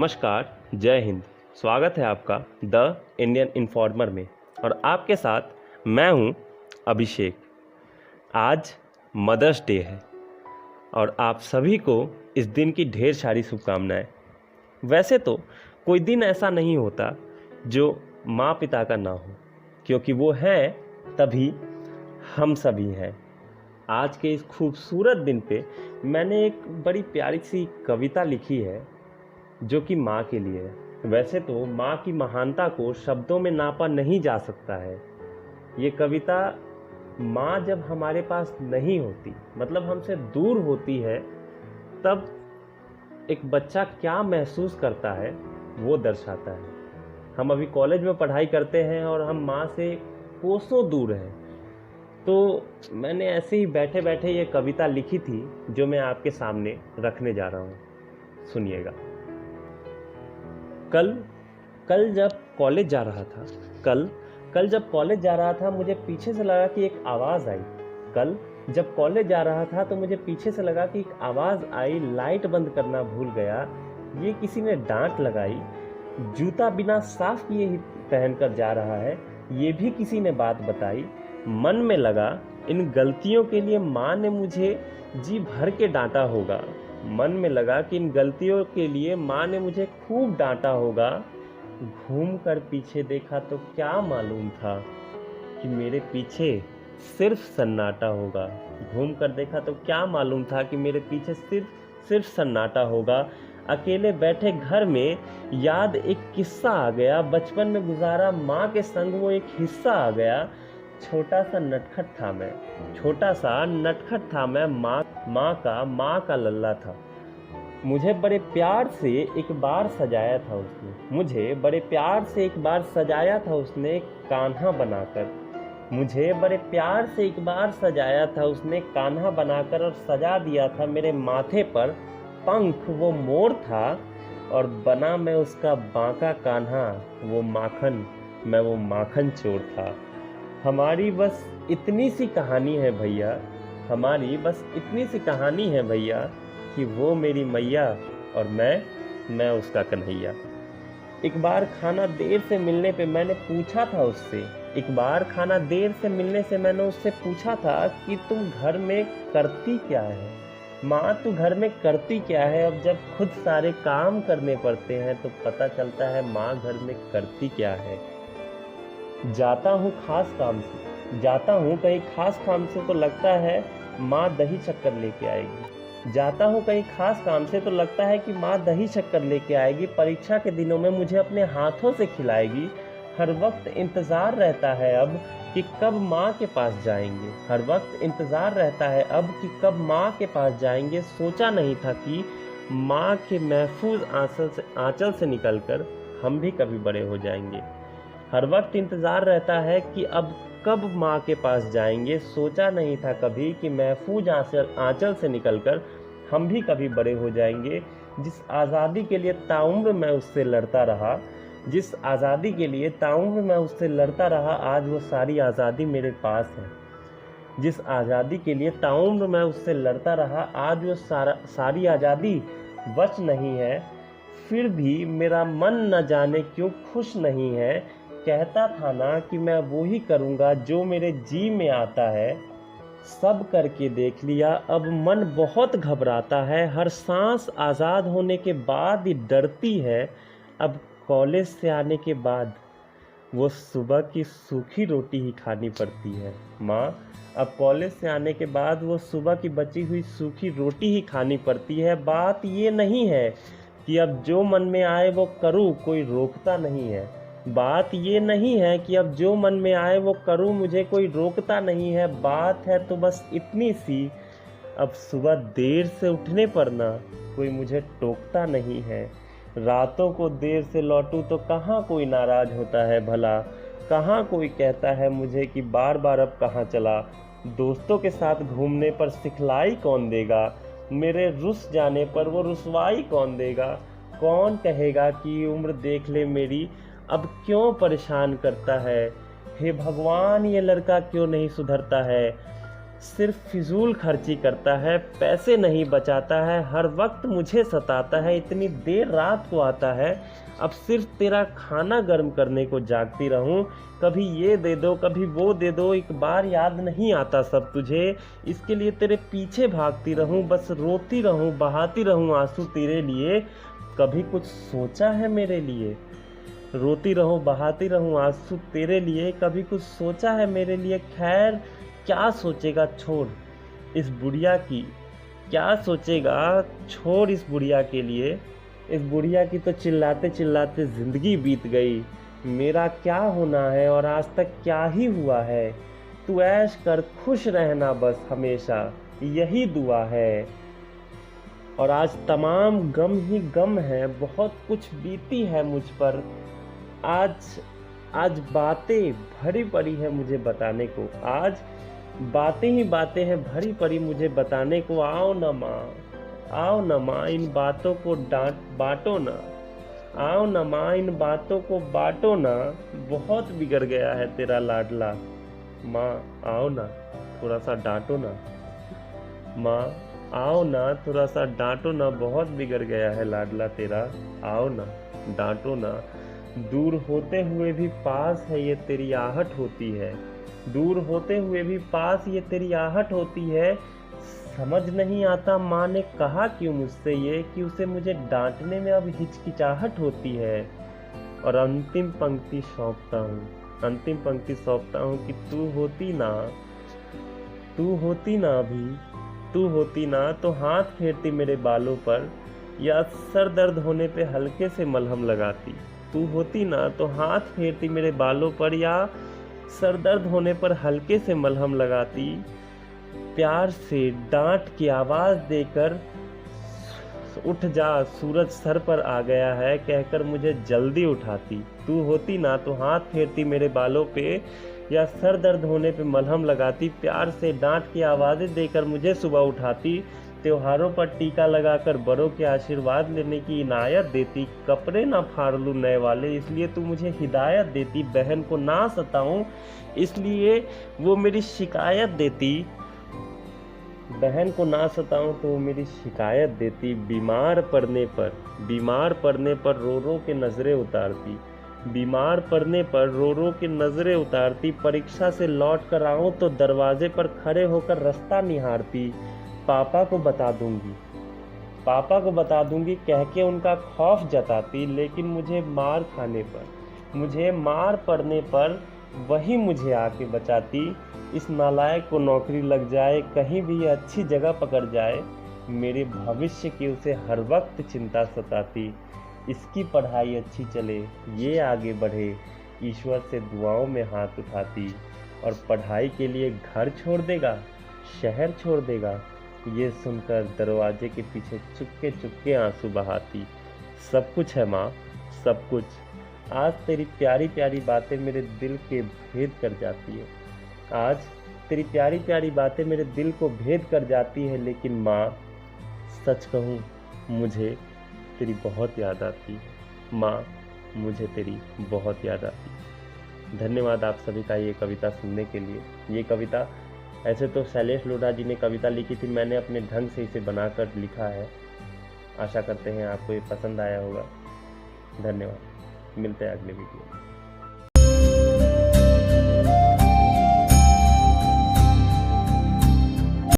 नमस्कार, जय हिंद। स्वागत है आपका द इंडियन इन्फॉर्मर में और आपके साथ मैं हूं अभिषेक। आज मदर्स डे है और आप सभी को इस दिन की ढेर सारी शुभकामनाएं। वैसे तो कोई दिन ऐसा नहीं होता जो माँ पिता का ना हो, क्योंकि वो हैं तभी हम सभी हैं। आज के इस खूबसूरत दिन पे मैंने एक बड़ी प्यारी सी कविता लिखी है जो कि माँ के लिए है। वैसे तो माँ की महानता को शब्दों में नापा नहीं जा सकता है। ये कविता माँ जब हमारे पास नहीं होती, मतलब हमसे दूर होती है, तब एक बच्चा क्या महसूस करता है वो दर्शाता है। हम अभी कॉलेज में पढ़ाई करते हैं और हम माँ से कोसों दूर हैं। तो मैंने ऐसे ही बैठे बैठे ये कविता लिखी थी जो मैं आपके सामने रखने जा रहा हूँ। सुनिएगा। कल जब कॉलेज जा रहा था कल जब कॉलेज जा रहा था मुझे पीछे से लगा कि एक आवाज़ आई। कल जब कॉलेज जा रहा था तो मुझे पीछे से लगा कि एक आवाज़ आई। लाइट बंद करना भूल गया, ये किसी ने डांट लगाई। जूता बिना साफ किए ही पहनकर जा रहा है, ये भी किसी ने बात बताई। मन में लगा इन गलतियों के लिए माँ ने मुझे जी भर के डांटा होगा। मन में लगा कि इन गलतियों के लिए माँ ने मुझे खूब डांटा होगा। घूम कर पीछे देखा तो क्या मालूम था कि मेरे पीछे सिर्फ सन्नाटा होगा। घूम कर देखा तो क्या मालूम था कि मेरे पीछे सिर्फ सन्नाटा होगा। अकेले बैठे घर में याद एक किस्सा आ गया। बचपन में गुजारा माँ के संग वो एक हिस्सा आ गया। छोटा सा नटखट था मैं, माँ का लल्ला था। मुझे बड़े प्यार से एक बार सजाया था उसने कान्हा बनाकर और सजा दिया था मेरे माथे पर पंख। वो मोर था और बना मैं उसका बांका कान्हा। मैं वो माखन चोर था। हमारी बस इतनी सी कहानी है भैया कि वो मेरी मैया और मैं उसका कन्हैया। एक बार खाना देर से मिलने से मैंने उससे पूछा था कि तुम घर में करती क्या है माँ, तू घर में करती क्या है। अब जब खुद सारे काम करने पड़ते हैं तो पता चलता है माँ घर में करती क्या है। जाता हूँ कहीं खास काम से तो लगता है माँ दही शक्कर लेके आएगी। परीक्षा के दिनों में मुझे अपने हाथों से खिलाएगी। हर वक्त इंतज़ार रहता है अब कि कब माँ के पास जाएंगे। सोचा नहीं था कि माँ के महफूज आंचल से निकलकर हम भी कभी बड़े हो जाएंगे। हर वक्त इंतज़ार रहता है कि अब कब माँ के पास जाएंगे। सोचा नहीं था कभी कि महफूज आंचल से निकलकर हम भी कभी बड़े हो जाएंगे। जिस आज़ादी के लिए ताउम्र मैं उससे लड़ता रहा, आज वो सारी आज़ादी मेरे पास है। सारी आज़ादी वश नहीं है, फिर भी मेरा मन न जाने क्यों खुश नहीं है। कहता था ना कि मैं वो ही करूँगा जो मेरे जी में आता है। सब करके देख लिया, अब मन बहुत घबराता है। हर सांस आज़ाद होने के बाद ही डरती है। अब कॉलेज से आने के बाद वो सुबह की सूखी रोटी ही खानी पड़ती है। माँ, अब कॉलेज से आने के बाद वो सुबह की बची हुई सूखी रोटी ही खानी पड़ती है। बात ये नहीं है कि अब जो मन में आए वो करूँ, कोई रोकता मुझे कोई रोकता नहीं है। बात है तो बस इतनी सी, अब सुबह देर से उठने पर ना कोई मुझे टोकता नहीं है। रातों को देर से लौटूं तो कहाँ कोई नाराज होता है भला। कहाँ कोई कहता है मुझे कि बार बार अब कहाँ चला। दोस्तों के साथ घूमने पर सिखलाई कौन देगा, मेरे रुस जाने पर वो रुसवाई कौन देगा। कौन कहेगा कि उम्र देख ले मेरी अब क्यों परेशान करता है। हे भगवान, ये लड़का क्यों नहीं सुधरता है। सिर्फ फिजूल खर्ची करता है, पैसे नहीं बचाता है, हर वक्त मुझे सताता है, इतनी देर रात को आता है, अब सिर्फ तेरा खाना गर्म करने को जागती रहूं, कभी ये दे दो कभी वो दे दो, एक बार याद नहीं आता सब तुझे, इसके लिए तेरे पीछे भागती रहूं, बस रोती रहूं बहाती रहूं आंसू तेरे लिए, कभी कुछ सोचा है मेरे लिए। रोती रहूं बहाती रहूं आंसू तेरे लिए, कभी कुछ सोचा है मेरे लिए। खैर क्या सोचेगा, छोड़ इस बुढ़िया की, क्या सोचेगा, छोड़ इस बुढ़िया के लिए। इस बुढ़िया की तो चिल्लाते चिल्लाते ज़िंदगी बीत गई, मेरा क्या होना है और आज तक क्या ही हुआ है। तू ऐश कर खुश रहना बस हमेशा, यही दुआ है। और आज तमाम गम ही गम है, बहुत कुछ बीती है मुझ पर। आज बातें भरी पड़ी है मुझे बताने को, आज बातें ही बातें हैं भरी पड़ी मुझे बताने को। आओ न माँ, आओ न माँ, इन बातों को बांटो ना। आओ न माँ, इन बातों को बांटो ना, बहुत बिगड़ गया है तेरा लाडला। माँ आओ ना, थोड़ा सा डांटो ना। माँ आओ ना, थोड़ा सा डांटो ना, बहुत बिगड़ गया है लाडला तेरा। आओ ना, डांटो ना। दूर होते हुए भी पास है ये तेरी आहट होती है, दूर होते हुए भी पास ये तेरी आहट होती है। समझ नहीं आता माँ ने कहा क्यों मुझसे ये, कि उसे मुझे डांटने में अब हिचकिचाहट होती है। और अंतिम पंक्ति सौंपता हूँ कि तू होती ना, तू होती ना अभी, तू होती ना तो हाथ फेरती मेरे बालों पर, या सर दर्द होने पे हल्के से मलहम लगाती। तू होती ना तो हाथ फेरती मेरे बालों पर, या सर दर्द होने पर हल्के से मलहम लगाती। प्यार से डांट की आवाज़ देकर उठ जा सूरज सर पर आ गया है कहकर मुझे जल्दी उठाती। तू होती ना तो हाथ फेरती मेरे बालों पे, या सर दर्द होने पे मलहम लगाती। प्यार से डांट की आवाज़ें देकर मुझे सुबह उठाती। त्योहारों पर टीका लगाकर बड़ों के आशीर्वाद लेने की इनायत देती। कपड़े ना फाड़ लूँ नए वाले, इसलिए तू मुझे हिदायत देती। बहन को ना सताऊं इसलिए वो मेरी शिकायत देती। बहन को ना सताऊं तो वो मेरी शिकायत देती। बीमार पड़ने पर रो रो के नज़रें उतारती। बीमार पड़ने पर रो रो के नज़रें उतारती। परीक्षा से लौट कर आऊं तो दरवाजे पर खड़े होकर रास्ता निहारती। पापा को बता दूंगी कह के उनका खौफ जताती। लेकिन मुझे मार पड़ने पर वही मुझे आके बचाती। इस नालायक को नौकरी लग जाए, कहीं भी अच्छी जगह पकड़ जाए, मेरे भविष्य की उसे हर वक्त चिंता सताती। इसकी पढ़ाई अच्छी चले, ये आगे बढ़े, ईश्वर से दुआओं में हाथ उठाती। और पढ़ाई के लिए घर छोड़ देगा, शहर छोड़ देगा, ये सुनकर दरवाजे के पीछे चुपके चुपके आंसू बहाती। सब कुछ है माँ, सब कुछ। आज तेरी प्यारी प्यारी बातें मेरे दिल के भेद कर जाती है। आज तेरी प्यारी प्यारी बातें मेरे दिल को भेद कर जाती है। लेकिन माँ सच कहूँ, मुझे तेरी बहुत याद आती। माँ मुझे तेरी बहुत याद आती। धन्यवाद आप सभी का ये कविता सुनने के लिए। ये कविता ऐसे तो शैलेश लोढ़ा जी ने कविता लिखी थी, मैंने अपने ढंग से इसे बनाकर लिखा है। आशा करते हैं आपको ये पसंद आया होगा। धन्यवाद, मिलते हैं अगले वीडियो में।